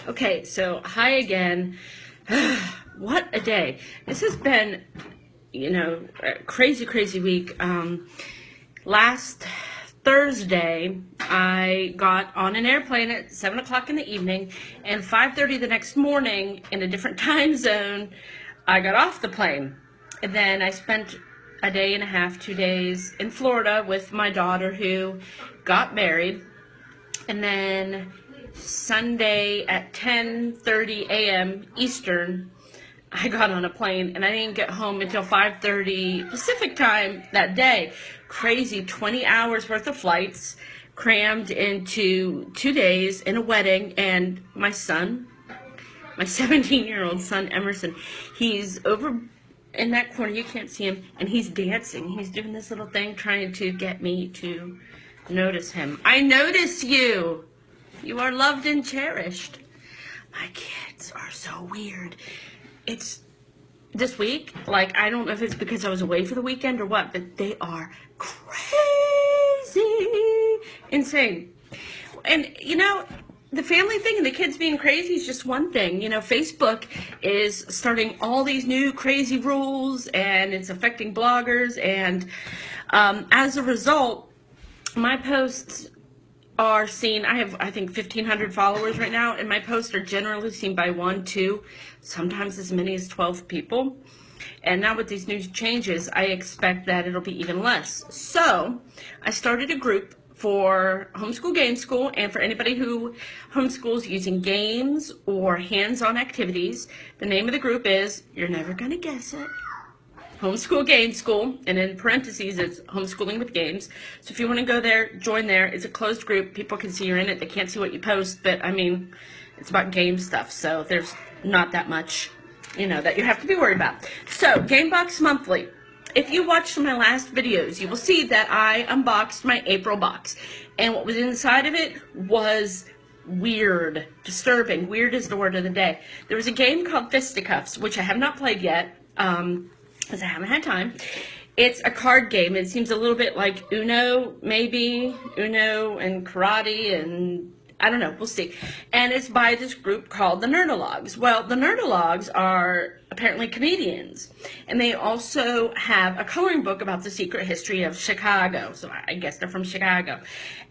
Okay, so hi again. What a day. This has been, a crazy week. Last Thursday, I got on an airplane at 7 o'clock in the evening, and 5:30 the next morning, in a different time zone, I got off the plane. And then I spent a day and a half, 2 days in Florida with my daughter who got married. And then Sunday at 10:30 a.m. Eastern, I got on a plane, and I didn't get home until 5:30 Pacific time that day. Crazy, 20 hours worth of flights crammed into 2 days in a wedding. And my son, my 17-year-old son, Emerson, he's over in that corner. You can't see him, and he's dancing. He's doing this little thing trying to get me to notice him. I notice you. You are loved and cherished. My kids are so weird. It's this week, like, I don't know if it's because I was away for the weekend or what, but they are crazy insane. And, the family thing and the kids being crazy is just one thing. Facebook is starting all these new crazy rules, and it's affecting bloggers. And as a result, my posts are seen. I have, I think, 1,500 followers right now, and my posts are generally seen by 1, 2, sometimes as many as 12 people. And now with these new changes, I expect that it'll be even less. So I started a group for Homeschool Game School, and for anybody who homeschools using games or hands-on activities. The name of the group is, you're never going to guess it, Homeschool Game School, and in parentheses it's homeschooling with games. So if you want to go there, join there. It's a closed group. People can see you're in it. They can't see what you post, but it's about game stuff, so there's not that much that you have to be worried about. So Gamebox Monthly. If you watched my last videos, you will see that I unboxed my April box, and what was inside of it was weird, disturbing. Weird is the word of the day. There was a game called Fisticuffs, which I have not played yet, because I haven't had time. It's a card game. It seems a little bit like Uno, maybe. Uno and karate, and I don't know. We'll see. And it's by this group called the Nerdologues. Well, the Nerdologues are apparently comedians, and they also have a coloring book about the secret history of Chicago. So I guess they're from Chicago.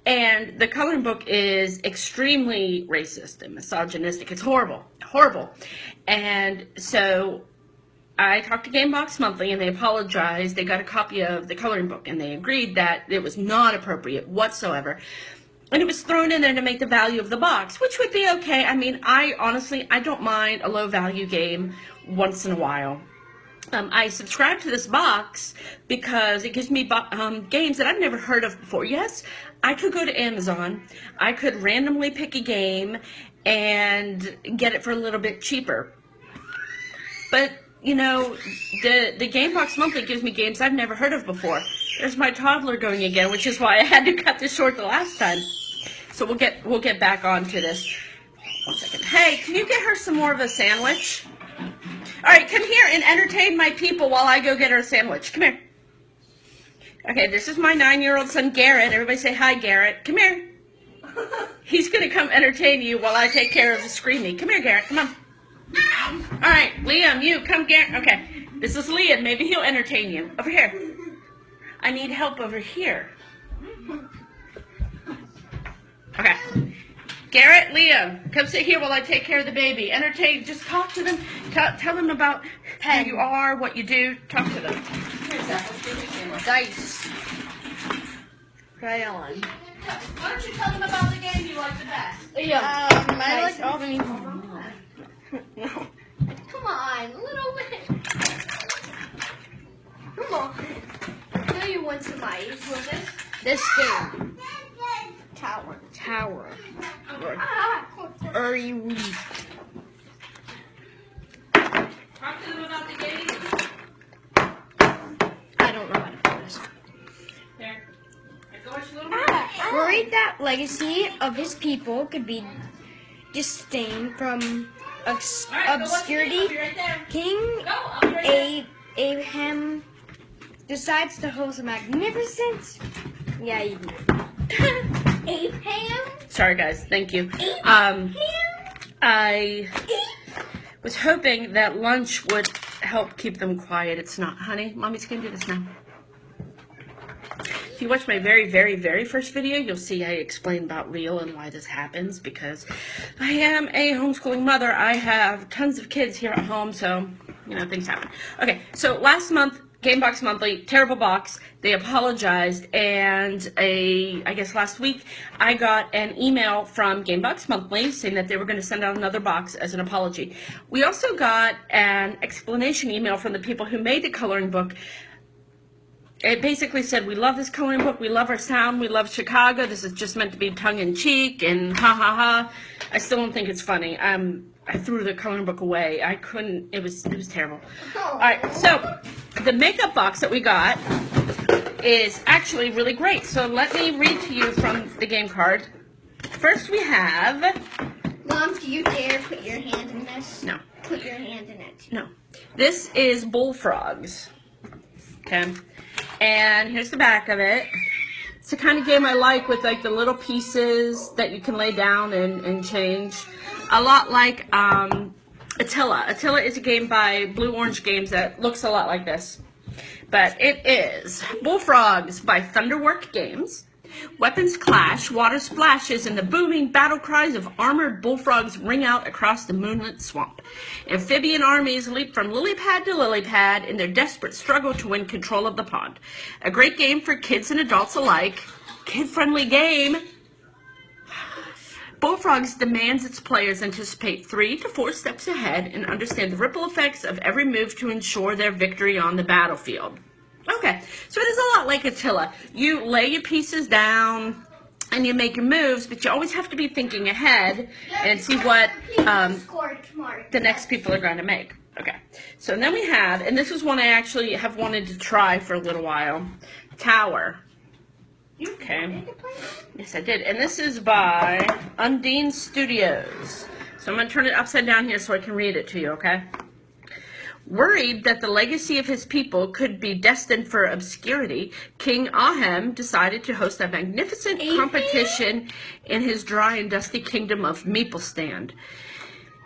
And the coloring book is extremely racist and misogynistic. It's horrible. Horrible. And so I talked to Gamebox Monthly, and they apologized. They got a copy of the coloring book, and they agreed that it was not appropriate whatsoever. And it was thrown in there to make the value of the box, which would be okay. I don't mind a low-value game once in a while. I subscribe to this box because it gives me games that I've never heard of before. Yes, I could go to Amazon. I could randomly pick a game and get it for a little bit cheaper. But the Gamebox Monthly gives me games I've never heard of before. There's my toddler going again, which is why I had to cut this short the last time. So we'll get back onto this. 1 second. Hey, can you get her some more of a sandwich? All right, come here and entertain my people while I go get her a sandwich. Come here. Okay, this is my 9-year-old son, Garrett. Everybody say hi, Garrett. Come here. He's going to come entertain you while I take care of the screaming. Come here, Garrett. Come on. All right, Liam, you come, Garrett. Okay, this is Liam. Maybe he'll entertain you. Over here. I need help over here. Okay. Garrett, Liam, come sit here while I take care of the baby. Entertain, just talk to them. Tell them about who you are, what you do. Talk to them. Here's that. Dice. Crayon. Why don't you tell them about the game you like the best? I like all the No. Come on, a little bit. Come on. I know you want some ice. What's this? This game. Tower. Or you. Talk to them about the game. I don't know how to play this. There. Go watch a little bit. Worried that legacy of his people could be disdained from obscurity. King Abraham decides to host a magnificent. Yeah, you know. Abraham. Sorry, guys. Thank you. I was hoping that lunch would help keep them quiet. It's not. Honey, Mommy's going to do this now. If you watch my very, very, very first video, you'll see I explain about real and why this happens, because I am a homeschooling mother. I have tons of kids here at home, so, you know, things happen. Okay, so last month, Gamebox Monthly, terrible box. They apologized, and I guess last week, I got an email from Gamebox Monthly saying that they were going to send out another box as an apology. We also got an explanation email from the people who made the coloring book. It basically said, we love this coloring book, we love our sound, we love Chicago, this is just meant to be tongue-in-cheek, and ha-ha-ha. I still don't think it's funny. I threw the coloring book away. I couldn't, it was terrible. All right, so the makeup box that we got is actually really great. So let me read to you from the game card. First we have... Mom, do you dare put your hand in this? No. Put your hand in it. No. This is bullfrogs. Okay. And here's the back of it. It's the kind of game I like, with like the little pieces that you can lay down and change. A lot like Attila. Attila is a game by Blue Orange Games that looks a lot like this. But it is Bullfrogs by Thunderwork Games. Weapons clash, water splashes, and the booming battle cries of armored bullfrogs ring out across the moonlit swamp. Amphibian armies leap from lily pad to lily pad in their desperate struggle to win control of the pond. A great game for kids and adults alike. Kid-friendly game. Bullfrogs demands its players anticipate 3 to 4 steps ahead and understand the ripple effects of every move to ensure their victory on the battlefield. Okay, so it is a lot like Attila. You lay your pieces down and you make your moves, but you always have to be thinking ahead and see what the next people are going to make. Okay, so then we have, and this is one I actually have wanted to try for a little while, Tower. Okay, yes I did, and this is by Undine Studios. So I'm going to turn it upside down here so I can read it to you, okay? Worried that the legacy of his people could be destined for obscurity, King Ahem decided to host a magnificent competition in his dry and dusty kingdom of Meeplestand.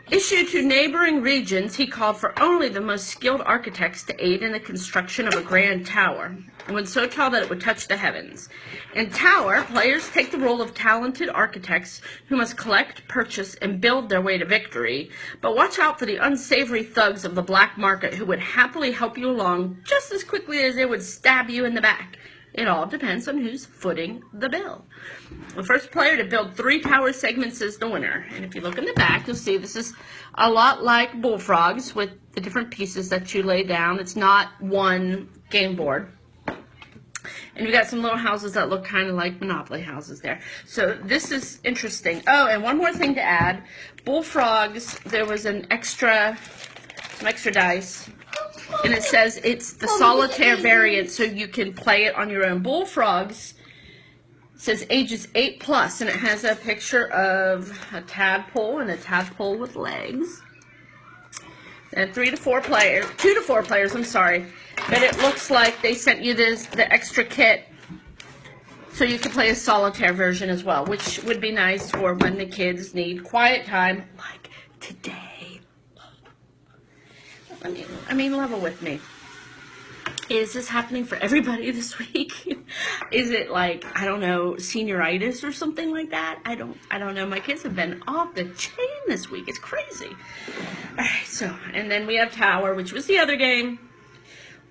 Issued to neighboring regions, he called for only the most skilled architects to aid in the construction of a grand tower, one so tall that it would touch the heavens. In Tower, players take the role of talented architects who must collect, purchase, and build their way to victory, but watch out for the unsavory thugs of the black market who would happily help you along just as quickly as they would stab you in the back. It all depends on who's footing the bill. The first player to build 3 tower segments is the winner. And if you look in the back, you'll see this is a lot like Bullfrogs with the different pieces that you lay down. It's not one game board. And you got some little houses that look kind of like Monopoly houses there. So this is interesting. Oh, and one more thing to add. Bullfrogs, there was some extra dice. And it says it's the solitaire variant, so you can play it on your own. Bullfrogs, it says ages 8+, and it has a picture of a tadpole and a tadpole with legs. And 2 to 4 players, I'm sorry. But it looks like they sent you the extra kit so you can play a solitaire version as well, which would be nice for when the kids need quiet time like today. I mean, level with me. Is this happening for everybody this week? Is it like, I don't know, senioritis or something like that? I don't know. My kids have been off the chain this week. It's crazy. All right, so, and then we have Tower, which was the other game.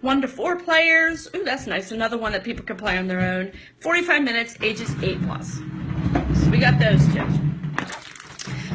1 to 4 players. Ooh, that's nice. Another one that people can play on their own. 45 minutes, ages 8+. So we got those 2.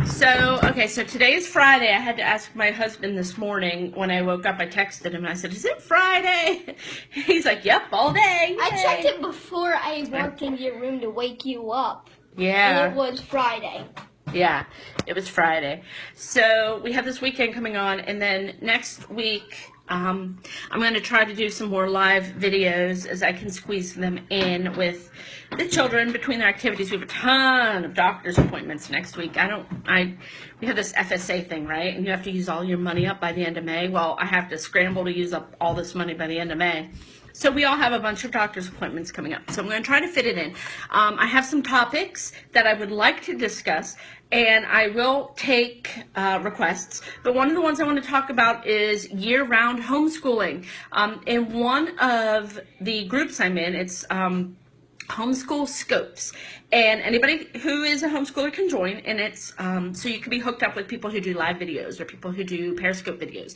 So, okay, so today is Friday. I had to ask my husband this morning when I woke up. I texted him and I said, is it Friday? He's like, yep, all day. Yay. I checked it before I walked into your room to wake you up. Yeah. And it was Friday. Yeah, it was Friday. So we have this weekend coming on, and then next week I'm going to try to do some more live videos as I can squeeze them in with the children between their activities. We have a ton of doctor's appointments next week. We have this FSA thing, right? And you have to use all your money up by the end of May. Well, I have to scramble to use up all this money by the end of May. So we all have a bunch of doctor's appointments coming up. So I'm going to try to fit it in. I have some topics that I would like to discuss, and I will take requests. But one of the ones I want to talk about is year-round homeschooling. In one of the groups I'm in, it's Homeschool Scopes, and anybody who is a homeschooler can join, and it's so you can be hooked up with people who do live videos or people who do Periscope videos.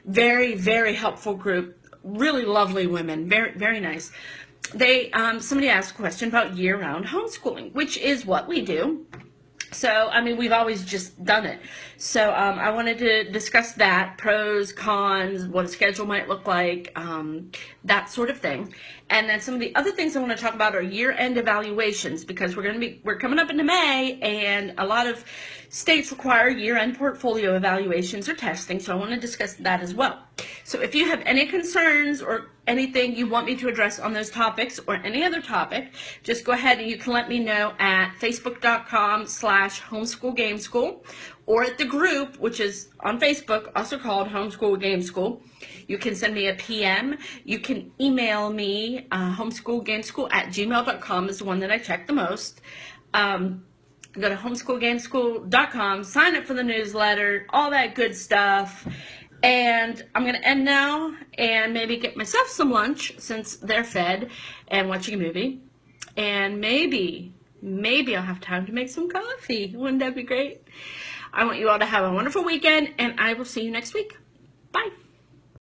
Very, very helpful group. Really lovely women, very, very nice. They somebody asked a question about year-round homeschooling, which is what we do. So, I mean, we've always just done it. So, I wanted to discuss that, pros, cons, what a schedule might look like, that sort of thing. And then some of the other things I want to talk about are year-end evaluations, because we're coming up into May, and a lot of states require year-end portfolio evaluations or testing, so I want to discuss that as well. So if you have any concerns or anything you want me to address on those topics or any other topic, just go ahead and you can let me know at facebook.com/homeschoolgameschool, or at the group, which is on Facebook, also called Homeschool Game School. You can send me a PM. You can email me, homeschoolgameschool@gmail.com is the one that I check the most. Go to homeschoolgameschool.com, sign up for the newsletter, all that good stuff. And I'm going to end now and maybe get myself some lunch since they're fed and watching a movie. And maybe I'll have time to make some coffee. Wouldn't that be great? I want you all to have a wonderful weekend, and I will see you next week. Bye.